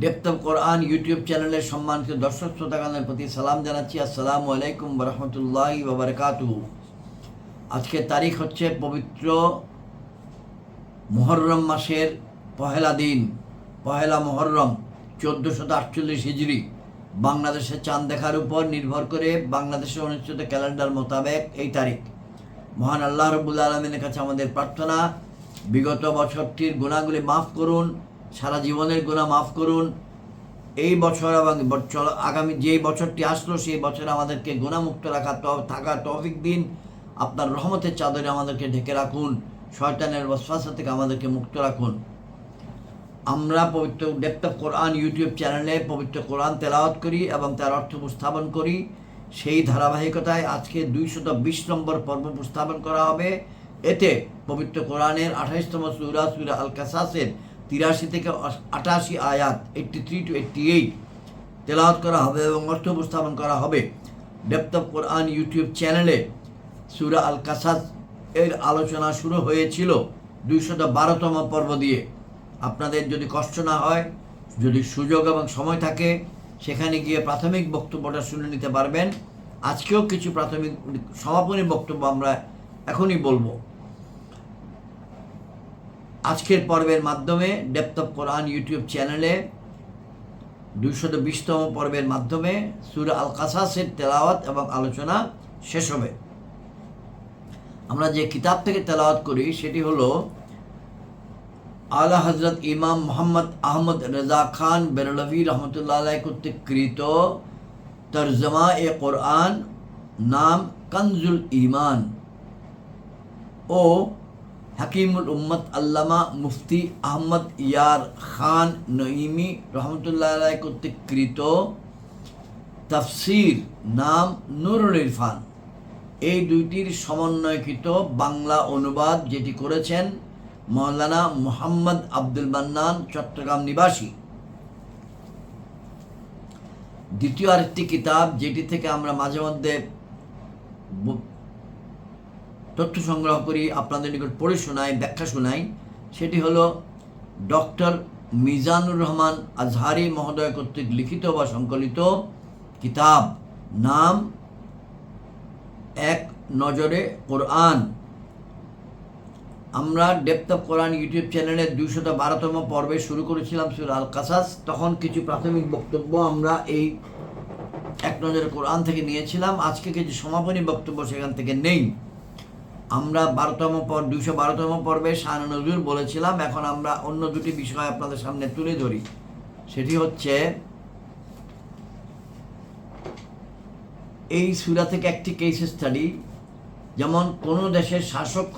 Depth of Quran YouTube চ্যানেলের সম্মানিত দর্শক শ্রোতাগণের প্রতি সালাম জানাচ্ছি। আসসালামু আলাইকুম রহমতুল্লাহি ওয়া বারাকাতুহু। আজকের তারিখ হচ্ছে পবিত্র মুহররম মাসের পহেলা দিন, পহেলা মুহররম 1448 হিজরি। বাংলাদেশের চাঁদ দেখার উপর নির্ভর করে বাংলাদেশের অনুষ্ঠিত ক্যালেন্ডার মোতাবেক এই তারিখ। মহান আল্লাহ রাব্বুল আলামিনের কাছে আমাদের প্রার্থনা, বিগত বছরটির গুনাহগুলি মাফ করুন, সারা জীবনের গুনাহ মাফ করুন। এই বছর এবং আগামী যেই বছরটি আসলো সেই বছর আমাদেরকে গুনাহমুক্ত থাকার তৌফিক দিন। আপনার রহমতের চাদরে আমাদেরকে ঢেকে রাখুন, শয়তানের ওয়াসওয়াসা থেকে আমাদেরকে মুক্ত রাখুন। আমরা পবিত্র ডেপথ অফ কোরআন ইউটিউব চ্যানেলে পবিত্র কোরআন তেলাওয়াত করি এবং তার অর্থ উপস্থাপন করি। সেই ধারাবাহিকতায় আজকে 220 নম্বর পর্ব উপস্থাপন করা হবে। এতে পবিত্র কোরআনের 28তম সূরা সূরা আল কাসাসের 83 থেকে 88 আয়াত 83 to 88 তেলাওয়াত করা হবে এবং অর্থ উপস্থাপন করা হবে। ডেপথ অফ কোরআন ইউটিউব চ্যানেলে সূরা আল কাসাস এর আলোচনা শুরু হয়েছিল 212তম পর্ব দিয়ে। আপনাদের যদি কষ্ট না হয়, যদি সুযোগ এবং সময় থাকে, সেখানে গিয়ে প্রাথমিক বক্তব্যটা শুনে নিতে পারবেন। আজকেও কিছু প্রাথমিক সমাপনী বক্তব্য আমরা এখনই বলবো। আজকের পর্বের মাধ্যমে ডেপথ অফ কোরআন ইউটিউব চ্যানেলে 220তম পর্বের মাধ্যমে সূরা আল কাসাসের তেলাওয়াত এবং আলোচনা শেষ হবে। আমরা যে কিতাব থেকে তেলাওয়াত করি সেটি হলো আলা হযরত ইমাম মোহাম্মদ আহমদ রেজা খান বেরলভী রহমতুল্লাহ আলাইহি কর্তৃক কৃত তরজমা এ কোরআন, নাম কনজুল ঈমান, ও হাকিমুল উম্মত আল্লামা মুফতি আহমদ ইয়ার খান নঈমি রহমতুল্লাহ আলাইহি কর্তৃক কৃত তাফসির, নাম নুরুল ইরফান। এই দুইটির সমন্বয়কৃত বাংলা অনুবাদ যেটি করেছেন মাওলানা মুহাম্মদ আব্দুল মান্নান, চট্টগ্রাম নিবাসী। দ্বিতীয় আরেকটি কিতাব যেটি থেকে আমরা মাঝে মধ্যে তথ্য সংগ্রহ করি, আপনাদের নিকট পড়ে শোনাই, ব্যাখ্যা শোনাই, সেটি হলো ডক্টর মিজানুর রহমান আজহারি মহোদয় কর্তৃক লিখিত বা সংকলিত কিতাব, নাম এক নজরে কোরআন। আমরা ডেপথ অফ কোরআন ইউটিউব চ্যানেলের 212তম পর্বে শুরু করেছিলাম সূরা আল কাসাস। তখন কিছু প্রাথমিক বক্তব্য আমরা এই এক নজরে কোরআন থেকে নিয়েছিলাম। আজকে কিছু সমাপনী বক্তব্য সেখান থেকে নেই। আমরা 212তম পর্বে শান নজুর বলেছিলাম। এখন আমরা অন্য দুটি বিষয় আপনাদের সামনে তুলে ধরি। সেটি হচ্ছে এই সূরা থেকে একটি কেস স্টাডি, যেমন কোনো দেশের শাসক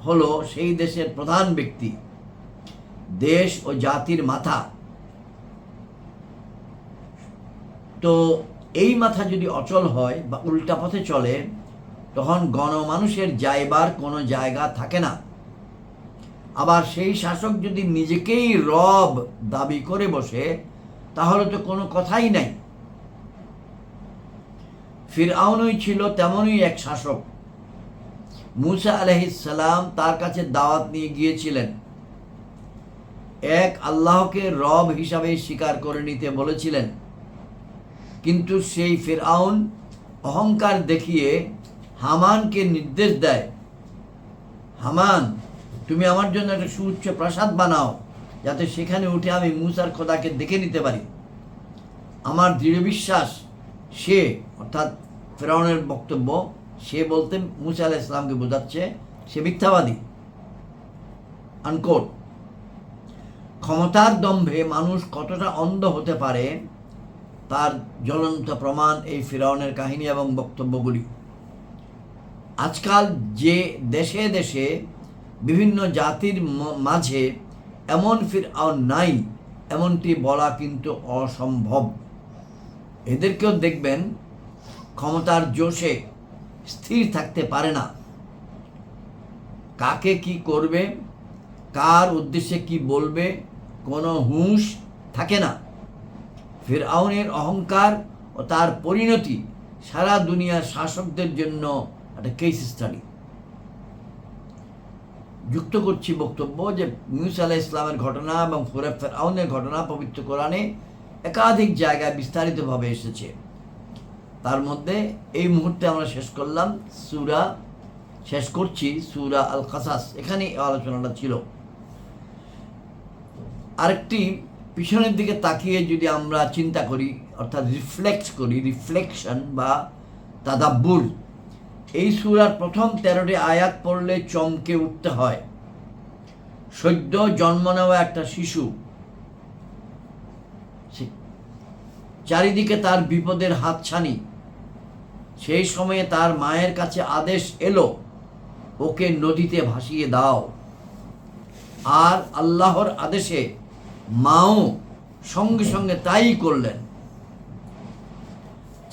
হলো সেই দেশের প্রধান ব্যক্তি, দেশ ও জাতির মাথা। তো এই মাথা যদি অচল হয় বা উল্টা পথে চলে, তখন গণমানুষের যাইবার কোনো জায়গা থাকে না। আবার সেই শাসক যদি নিজেকেই রব দাবি করে বসে, তাহলে তো কোনো কথাই নাই। ফিরআউনই ছিল তেমনই এক শাসক। মুসা আলাইহিস সালাম তার কাছে দাওয়াত নিয়ে গিয়েছিলেন, এক আল্লাহকে রব হিসাবে স্বীকার করে নিতে বলেছিলেন। কিন্তু সেই ফিরআউন অহংকার দেখিয়ে হামানকে নির্দেশ দেয়, হামান, তুমি আমার জন্য একটা সুউচ্চ প্রাসাদ বানাও, যাতে সেখানে উঠে আমি মুসার খোদাকে দেখে নিতে পারি। আমার দৃঢ় বিশ্বাস সে, অর্থাৎ ফিরআউনের বক্তব্য, সে বলতে মুসা আলাইহিস সালামকে বোঝাচ্ছে, সে মিথ্যাবাদী, আনকোট। ক্ষমতার দম্ভে মানুষ কতটা অন্ধ হতে পারে তার জ্বলন্ত প্রমাণ এই ফিরআউনের কাহিনী এবং বক্তব্যগুলি। আজকাল যে দেশে দেশে বিভিন্ন জাতির মাঝে এমন ফিরআউন নাই, এমনটি বলা কিন্তু অসম্ভব। এদেরকেও দেখবেন ক্ষমতার জোশে স্থির থাকতে পারে না। কাকে কি করবে, কার উদ্দেশ্যে কি বলবে, কোনো হুঁশ থাকে না। ফিরআউনের অহংকার ও তার পরিণতি সারা দুনিয়ার শাসকদের জন্য একটা কেস স্টাডি। যুক্ত করছি বক্তব্য যে মুসা আলাইহিস ইসলামের ঘটনা এবং ফেরাউনের ঘটনা পবিত্র কোরআনে একাধিক জায়গায় বিস্তারিতভাবে এসেছে। তার মধ্যে এই মুহূর্তে আমরা শেষ করছি সূরা আল কাসাস। এখানেই আলোচনাটা ছিল। আরেকটি পিছনের দিকে তাকিয়ে যদি আমরা চিন্তা করি, অর্থাৎ রিফ্লেকশন বা তাদাব্বুর, এই সূরার প্রথম 13টি আয়াত পড়লে চমকে উঠতে হয়। সদ্য জন্ম নেওয়া একটা শিশু, চারিদিকে তার বিপদের হাতছানি। সেই সময়ে তার মায়ের কাছে আদেশ এলো, ওকে নদীতে ভাসিয়ে দাও। আর আল্লাহর আদেশে মাও সঙ্গে সঙ্গে তাই করলেন।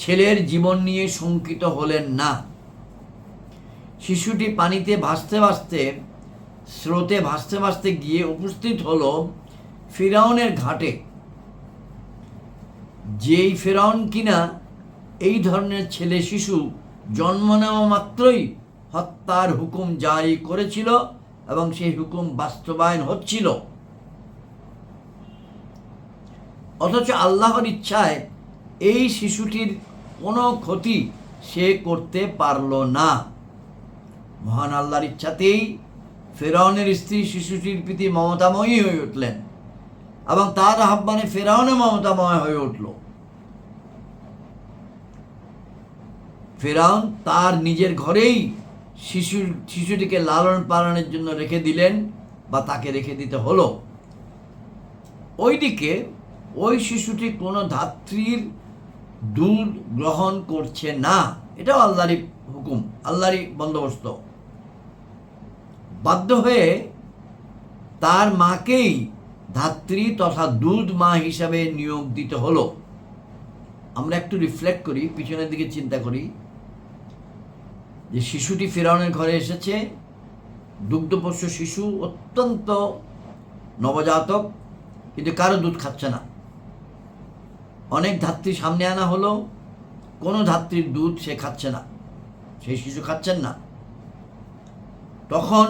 ছেলের জীবন নিয়ে শঙ্কিত হলেন না। শিশুটি পানিতে স্রোতে ভাসতে ভাসতে গিয়ে উপস্থিত হলো ফিরাউনের ঘাটে। যেই ফিরাউন কিনা এই ধরনের ছেলে শিশু জন্ম নেওয়া মাত্রই হত্যার হুকুম জারি করেছিল এবং সেই হুকুম বাস্তবায়ন হচ্ছিল। অথচ আল্লাহর ইচ্ছায় এই শিশুটির কোনো ক্ষতি সে করতে পারল না। মহান আল্লাহর ইচ্ছাতেই ফেরাউনের স্ত্রী শিশুটির প্রতি মমতাময়ী হয়ে উঠলেন এবং তার আহ্বানে ফেরাউনে মমতাময় হয়ে উঠল। ফেরাউন তার নিজের ঘরেই শিশুটিকে লালন পালনের জন্য রেখে দিলেন বা তাকে রেখে দিতে হলো। ওইদিকে ওই শিশুটি কোনো ধাত্রীর দুধ গ্রহণ করছে না। এটাও আল্লাহরই হুকুম, আল্লাহরই বন্দোবস্ত। বাধ্য হয়ে তার মাকেই ধাত্রী তথা দুধ মা হিসাবে নিয়োগ দিতে হলো। আমরা একটু রিফ্লেক্ট করি, পিছনের দিকে চিন্তা করি যে শিশুটি ফিরাউনের ঘরে এসেছে, দুগ্ধপোষ্য শিশু, অত্যন্ত নবজাতক, কিন্তু কারো দুধ খাচ্ছে না। অনেক ধাত্রী সামনে আনা হলো, কোনো ধাত্রীর দুধ সে খাচ্ছে না, সেই শিশু খাচ্ছেন না। তখন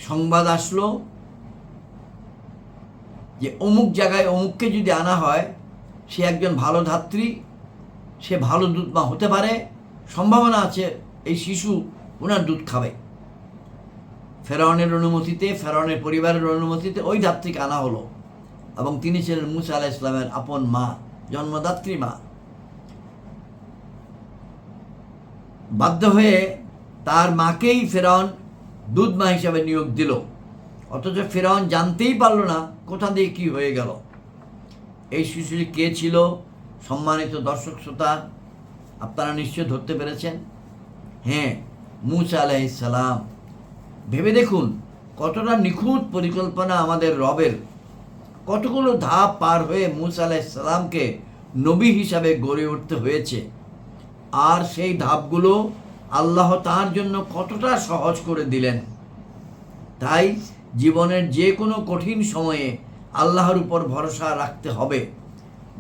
সংবাদ আসলো যে অমুক জায়গায় অমুককে যদি আনা হয়, সে একজন ভালো ধাত্রী, সে ভালো দুধ মা হতে পারে, সম্ভাবনা আছে এই শিশু ওনার দুধ খাবে। ফেরাউনের অনুমতিতে, ফেরাউনের পরিবারের অনুমতিতে ওই ধাত্রীকে আনা হলো এবং তিনি ছিলেন মুসা আলাইহিস ইসলামের আপন মা, জন্মদাত্রী মা। বাধ্য হয়ে তার মাকেই ফেরাউন দুধ মা হিসাবে নিয়োগ দিল। অথচ ফেরাউন জানতেই পারল না কোথা দিয়ে কি হয়ে গেল। এই শিশুটি কে ছিল? সম্মানিত দর্শক শ্রোতা, আপনারা নিশ্চয় ধরতে পেরেছেন। হ্যাঁ, মুসা আলাইহিস সালাম। ভেবে দেখুন কতটা নিখুঁত পরিকল্পনা আমাদের রবের। কতগুলো ধাপ পার হয়ে মুসা আলাইহিস সালামকে নবী হিসাবে গড়ে উঠতে হয়েছে। আর সেই ধাপগুলো আল্লাহ তার জন্য কতটা সহজ করে দিলেন। তাই জীবনের যে কোনো কঠিন সময়ে আল্লাহর উপর ভরসা রাখতে হবে।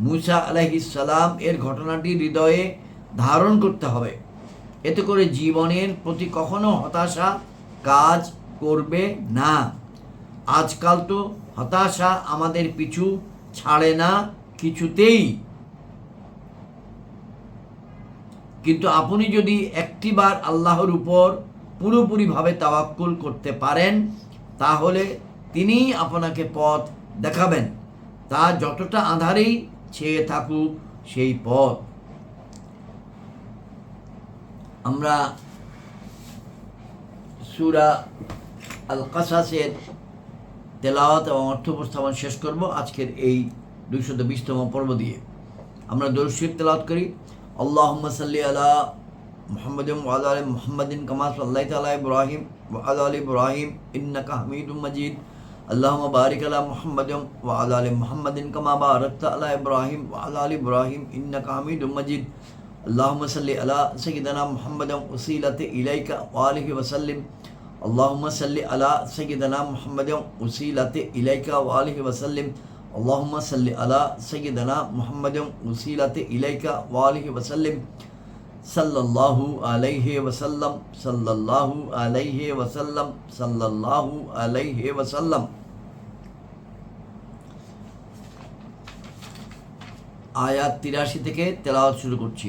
মুসা আলাইহিস সালাম এর ঘটনাটি হৃদয়ে ধারণ করতে হবে। এতে করে জীবনের প্রতি কখনো হতাশা কাজ করবে না। আজকাল তো হতাশা আমাদের পিছু ছাড়ে না কিছুতেই। কিন্তু আপনি যদি একটিবার আল্লাহর উপর পুরোপুরিভাবে তাওয়াক্কুল করতে পারেন, তাহলে তিনিই আপনাকে পথ দেখাবেন। তা যতটা আঁধারেই ছেয়ে থাকুক সেই পথ। আমরা সূরা আল কাসাসের তেলাওয়াত এবং অর্থ উপস্থাপন শেষ করব আজকের এই 220তম পর্ব দিয়ে। আমরা দরুদ শরীফ তেলাওয়াত করি। আল্লাহুম্মা সাল্লি আলা মুহাম্মাদিন ওয়া আলা আলি মুহাম্মাদিন কামা সাল্লাইতা আলা ইব্রাহিম ওয়া আলা আলি ইব্রাহিম ইন্নাকা হামিদুম মাজিদ। আল্লাহুম্মা বারিক আলা মুহাম্মাদিন ওয়া আলা আলি মুহাম্মাদিন কামা বারাকতা আলা ইব্রাহিম ওয়া আলা আলি ইব্রাহিম ইন্নাকা হামিদুম মাজিদ। আল্লাহুম্মা সাল্লি আলা সাইয়্যিদিনা মুহাম্মাদিন ওয়াসিলাতি ইলাইকা ওয়া আলিহি ওয়া সাল্লিম। আল্লাহুম্মা সাল্লি আলা সাইয়্যিদিনা মুহাম্মাদিন ওয়াসিলাতি ইলাইকা ওয়া আলিহি ওয়া সাল্লিম। আল্লাহুম্মা সাল্লি আলা সাইয়্যিদিনা মুহাম্মাদিন ওয়াসিলাতি ইলাইকা ওয়া আলিহি ওয়া সাল্লিম। সাল্লাল্লাহু আলাইহি ওয়াসাল্লাম, সাল্লাল্লাহু আলাইহি ওয়াসাল্লাম, সাল্লাল্লাহু আলাইহি ওয়াসাল্লাম। আয়াত 83 থেকে তেলাওয়াত শুরু করছি।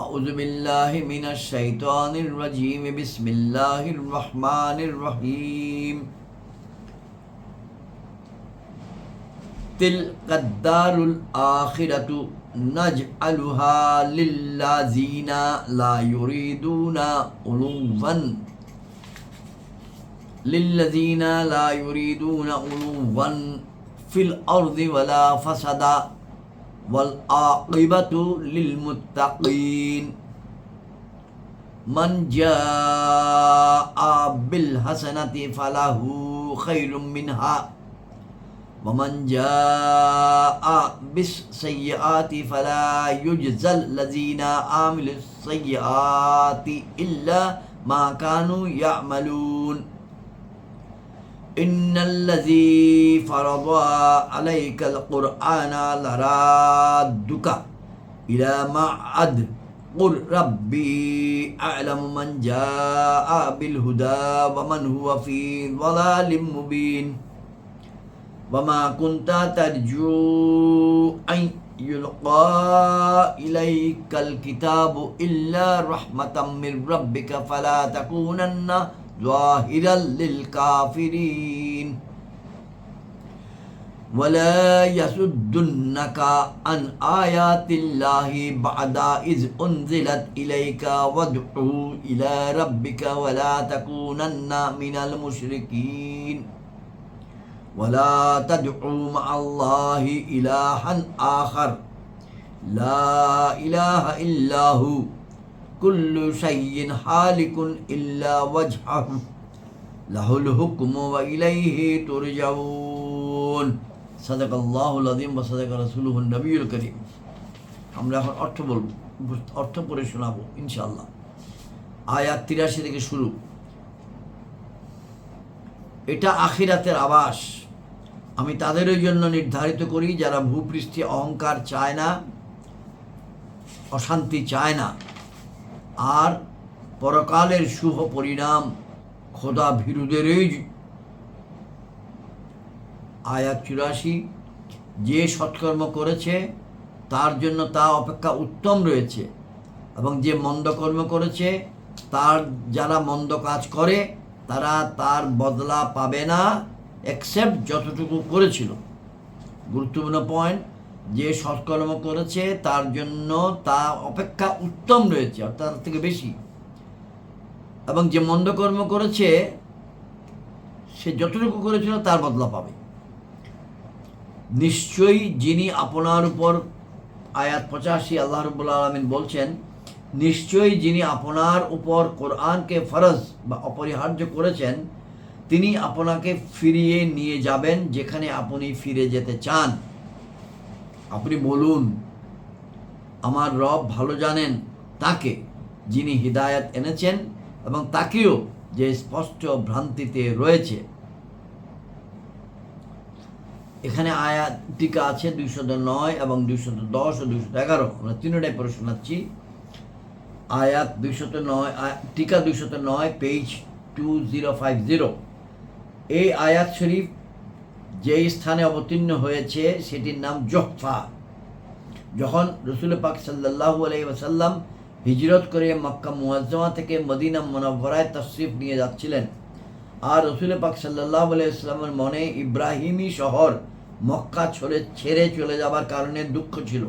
আউযু বিল্লাহি মিনাশ শাইতানির রাজীম, বিসমিল্লাহির রহমানির রহিম। তিলকাদ দারুল আখিরাতু নাজআলুহা লিল্লাযিনা লা ইউরিদুনা উলুওয়ান ফিল আরদি ওয়ালা ফাসাদা ওয়াল আকিবাতু লিল মুত্তাকিন। মান জাআ বিল হাসানাতি ফালাহু খায়রুম মিনহা ওয়া মান জাআ বিস সাইয়্যাতি ফালা ইউজজাল লাযিনা আমিলুস সাইয়্যাতি ইল্লা মা কানু ইয়ামালুন। ইন্নাল্লাযী ফারাদা আলাইকাল কুরআনা লারাদ্দুকা ইলা মা'আদ কুর রাব্বি আ'লামু মান জাআ বিল হুদা ওয়া মান হুয়া ফী যালালিম মুবিন। ওয়া মা কুনতা তারজু আন ইউলকা ইলাইকাল কিতাবু ইল্লা রাহমাতাম মির রাব্বিকা ফালা তাকুনান্না যাহিরাল লিল কাফিরিন। ওয়ালা ইয়াসুদ্দুন্নাকা আন আয়াতিল্লাহি বা'দা ইয উনজিলাত ইলাইকা ওয়াদউ ইলা রাব্বিকা ওয়ালা তাকুনান্না মিনাল মুশরিকিন। ওয়ালা তাদউ মা'আল্লাহি ইলাহান আখার লা ইলাহা ইল্লাহু কুল্লু শাইইন হালিকুন ইল্লা ওয়াজহাহু লাহুল হুকমু ওয়া ইলাইহি তুরজাউন। সাদাকাল্লাহুল আযীম ওয়া সাদাকা রাসূলুহুন নবিয়্যুল কারীম। আমরা এখন অর্থ বলবো, অর্থ পড়ে শোনাবো ইনশাআল্লাহ। আয়াত 83 থেকে শুরু। এটা আখিরাতের আবাস আমি তাদেরই জন্য নির্ধারিত করি যারা ভূপৃষ্ঠে অহংকার চায় না, অশান্তি চায় না, আর পরকালের শুভ পরিণাম খোদা ভীরুদেরই। আয়াত 84। যে সৎকর্ম করেছে তার জন্য তা অপেক্ষা উত্তম রয়েছে, এবং যে মন্দ কর্ম করেছে তার যারা মন্দ কাজ করে তারা তার বদলা পাবে না এক্সেপ্ট যতটুকু করেছিল। গুরুত্বপূর্ণ পয়েন্ট, যে সৎকর্ম করেছে তার জন্য তা অপেক্ষা উত্তম রয়েছে, অর্থাৎ তার থেকে বেশি, এবং যে মন্দ কর্ম করেছে সে যতটুকু করেছিল তার বদলা পাবে। নিশ্চয়ই যিনি আপনার উপর, আয়াত 85, আল্লাহ রাব্বুল আলামিন বলছেন, নিশ্চয়ই যিনি আপনার উপর কোরআনকে ফরজ বা অপরিহার্য করেছেন তিনি আপনাকে ফিরিয়ে নিয়ে যাবেন যেখানে আপনি ফিরে যেতে চান। আপনি বলুন, আমার রব ভালো জানেন তাকে যিনি হিদায়াত এনেছেন এবং তাকেও যে স্পষ্ট ভ্রান্তিতে রয়েছে। এখানে আয়াত টিকা আছে 209 এবং 210 ও 211। আমরা তিনটাই পড়ে শোনাচ্ছি। আয়াত 209, টিকা 209, পেজ 2050। এই আয়াত শরীফ যে স্থানে অবতীর্ণ হয়েছে সেটির নাম জুহফা। যখন রাসূল পাক সাল্লাল্লাহু আলাইহি ওয়াসাল্লাম হিজরত করে মক্কা মুআজ্জামা থেকে মদিনা মুনাওয়ারায় তাশরিফ নিয়ে যাচ্ছিলেন, আর রাসূল পাক সাল্লাল্লাহু আলাইহি ওয়াসাল্লামের মনে ইব্রাহিমী শহর মক্কা ছেড়ে চলে যাবার কারণে দুঃখ ছিল।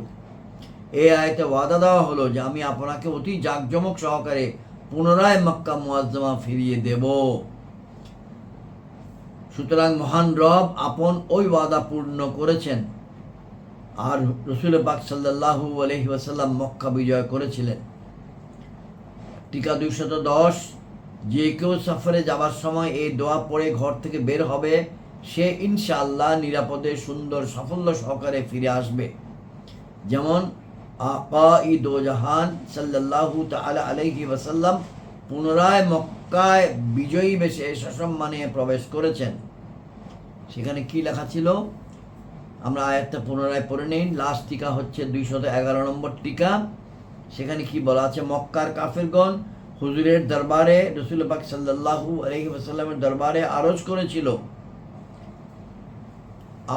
এই আয়াতে ওয়াদা দেওয়া হলো যে আমি আপনাকে অতি জাঁকজমক সহকারে পুনরায় মক্কা মুআজ্জামা ফিরিয়ে দেব। সুতরাং মহান রব আপন ওই ওয়াদা পূর্ণ করেছেন, আর রাসূল পাক সাল্লাল্লাহু আলাইহি ওয়াসাল্লাম মক্কা বিজয় করেছিলেন। টিকা 210। যে কেউ সফরে যাবার সময় এই দোয়া পড়ে ঘর থেকে বের হবে সে ইনশাআল্লাহ নিরাপদে সুন্দর সাফল্য সহকারে ফিরে আসবে। যেমন আকাঈদ জাহান সাল্লাল্লাহু তাআলা আলাইহি ওয়াসাল্লাম পুনরায় মক্কায় বিজয়ী বেশে সসম্মানে প্রবেশ করেছেন। সেখানে কি লেখা ছিল আমরা আয়াতটা পুনরায় পড়ে নিন। লাস্ট টিকা হচ্ছে 211 নম্বর টিকা। সেখানে কি বলা আছে? মক্কার কাফেরগণ হুজুরের দরবারে, রাসূল পাক সাল্লাল্লাহু আলাইহি ওয়াসাল্লামের দরবারে আরজ করেছিল,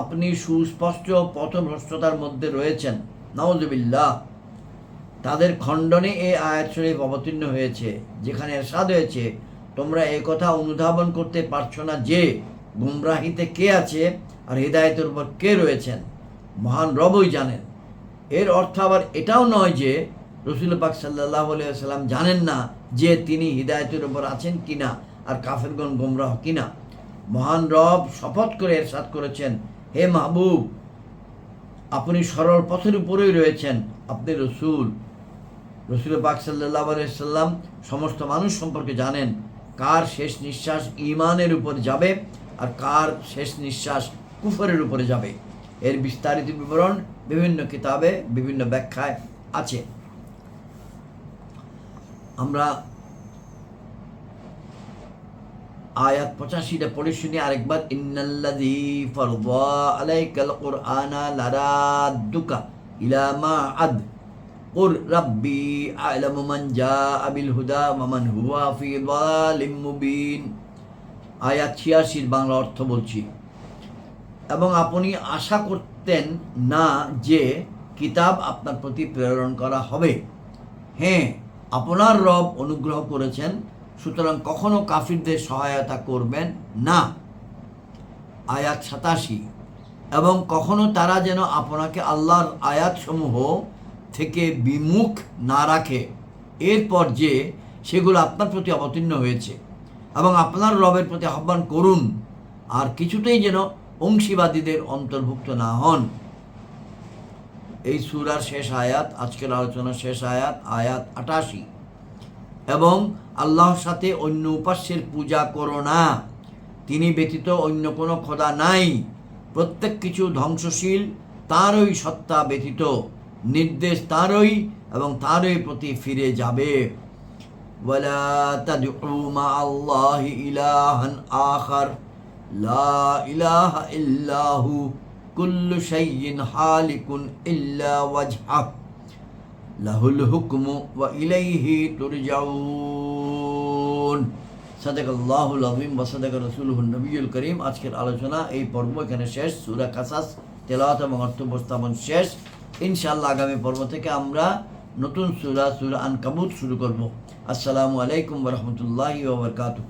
আপনি সুস্পষ্ট পথভ্রষ্টতার মধ্যে রয়েছেন। নাউযুবিল্লাহ। তাদের খণ্ডনে এই আয়াত শরীফ অবতীর্ণ হয়েছে, যেখানে ইরশাদ হয়েছে, তোমরা এই কথা অনুধাবন করতে পারছো না যে গুমরাহিতে কে আছে আর হিদায়াতের উপর কে রয়েছেন, মহান রবই জানেন। এর অর্থ আবার এটাও নয় যে রাসূল পাক সাল্লাল্লাহু আলাইহি ওয়াসাল্লাম জানেন না যে তিনি হিদায়াতের উপর আছেন কিনা আর কাফেরগণ গুমরাহ কিনা। মহান রব শপথ করে ইরশাদ করেছেন, হে মাহবুব, আপনি সরল পথের উপরেই রয়েছেন। আপনি রাসূল পাক সাল্লাল্লাহু আলাইহি ওয়াসাল্লাম সমস্ত মানুষ সম্পর্কে জানেন কার শেষ নিঃশ্বাস ঈমানের উপর যাবে আর কার শেষ নিঃশ্বাস কুফরের উপরে যাবে। এর বিস্তারিত বিবরণ বিভিন্ন কিতাবে বিভিন্ন ব্যাখ্যায় আছে। আমরা আয়াত 85টা পড়ে শুনি আরেকবার। ইন্নাল্লাযী ফারদা আলাইকাল কুরআনা লারাদ্দুকা ইলা মাআদ কুর রাব্বি আ'লামু মান জাআ বিল হুদা ওয়া মান হুয়া ফি যালিম মুবিন। আয়াত 86 বাংলা অর্থ বলছি। এবং আপনি আশা করতেন না যে কিতাব আপনার প্রতি প্রেরণ করা হবে। হ্যাঁ, আপনার রব অনুগ্রহ করেছেন, সুতরাং কখনো কাফিরদের সহায়তা করবেন না। আয়াত 87। এবং কখনো তারা যেন আপনাকে আল্লাহর আয়াতসমূহ থেকে বিমুখ না রাখে এরপর যে সেগুলো আপনার প্রতি অবতীর্ণ হয়েছে, এবং আপনার রবের প্রতি আহ্বান করুন, আর কিছুতেই যেন অংশীবাদীদের অন্তর্ভুক্ত না হন। এই সূরার শেষ আয়াত, আজকের আলোচনার শেষ আয়াত, আয়াত 88। এবং আল্লাহর সাথে অন্য উপাস্যের পূজা করো না, তিনি ব্যতীত অন্য কোনো খোদা নাই, প্রত্যেক কিছু ধ্বংসশীল, তারই সত্তা ব্যতীত, নির্দেশ তারই এবং তারই প্রতি ফিরে যাবে। ওয়ালা তাদউ মা'আল্লাহি ইলাহান আখার লা ইলাহা ইল্লাহু কুল্লু শাইইন হালিকুন ইল্লা ওয়াজহা লাহুল হুকমু ওয়া ইলাইহি তুরজাউন। সাদাকাল্লাহুল আযীম ওয়া সাদাকা রাসূলুহুন নবিয়্যুল কারীম। আজকের আলোচনা এই পর্ব এখানে শেষ। সূরা কাসাস তেলাওয়াত এবং অর্থ উপস্থাপন শেষ। ইনশাআল্লাহ আগামী পর্ব থেকে আমরা নতুন সূরা আনকাবুত শুরু করব। আসসালামু আলাইকুম ওয়া রাহমাতুল্লাহি ওয়া বারাকাতুহু।